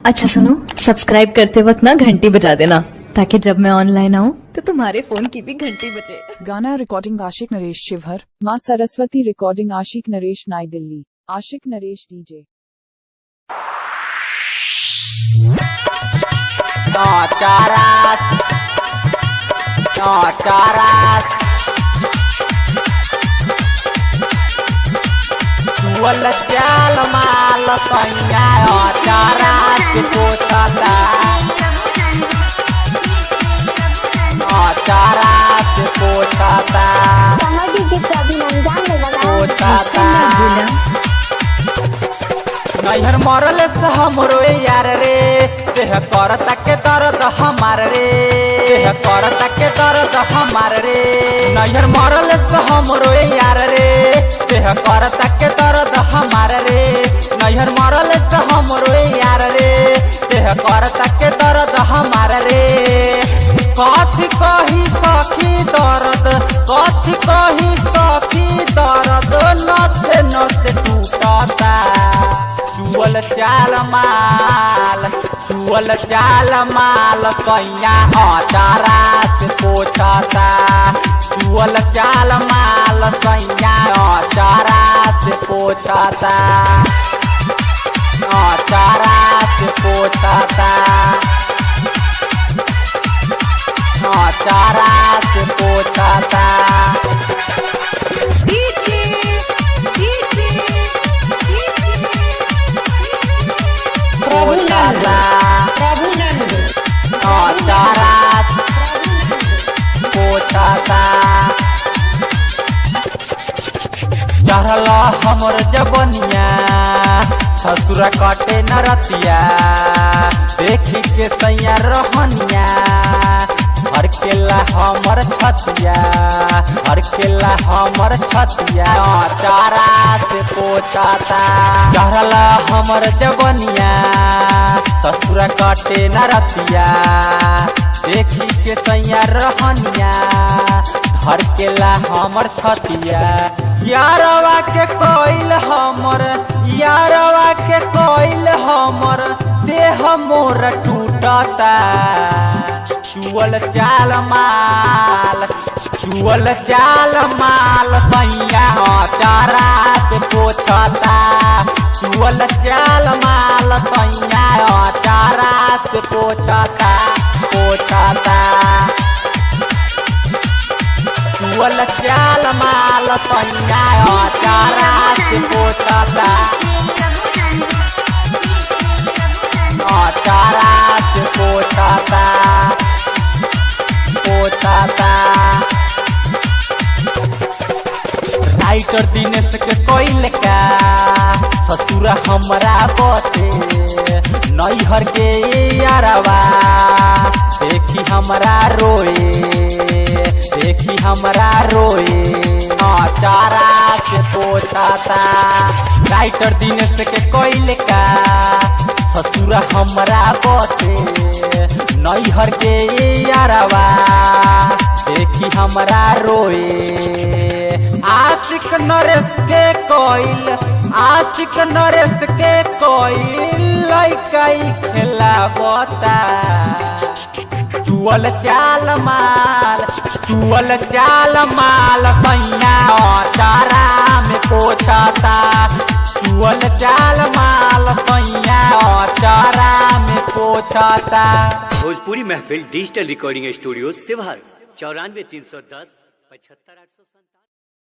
अच्छा सुनो, सब्सक्राइब करते वक्त ना घंटी बजा देना ताकि जब मैं ऑनलाइन आऊँ तो तुम्हारे फोन की भी घंटी बजे। गाना रिकॉर्डिंग आशिक नरेश शिवहर, माँ सरस्वती रिकॉर्डिंग आशिक नरेश नई दिल्ली, आशिक नरेश डीजे। वल चाल माल सैया चारात पोछता चारात पोछता नैहर मरल से हमरो यार रे देह करता के दर्द हमार रे देह करता के दर्द हमार रे नैहर मरल से हमरो यार रे देह करता के दर्द हमार रे नैहर मरल से हमरो यार रे देह करता के दर्द हमार रे कथी कही सखी दर्द कथी कही सखी दर्द नसे नसे टूटता चुअल चाल माल कैया चारात पोछता चुअल चाल माल कैया चारात पोछता चारात पोछता चारात पोछता चारात पोछता चढ़ल हमर जबनिया ससुरा कटे नरतिया देखी के सैया रहनिया हर केला हमर छतिया हर केला हमर छतिया चारात पोछता चढ़ल हमर जबनिया ससुरा कटे नरतिया देखी के सैया रहनिया हर केला हमर छतिया यारवा के कोइल हमर यारवा के कोइल हमर देह मोर टूटता चुअल चाल माल सैया चारात पोछता चुअल चाल माल सैया चारात पोछता चुअल चाल माल सैया चारात पोछता चारात पोछता राइटर दिनेश के कोइल का ससुरा हमरा बते नैहर के यारवा देखी हमरा रोए चारात पोछता राइटर दिनेश के कोइल का ससुरा हमरा बते नैहर के यारवा देखी हमरा रोए आशिक नरेश के कोइल लइकाई खेलावता चुअल चाल माल सैया चारा में पोछता चुअल चाल माल सैया चारा में पोछता। भोजपुरी महफिल डिजिटल रिकॉर्डिंग स्टूडियो शिवहर 94 310 75 857।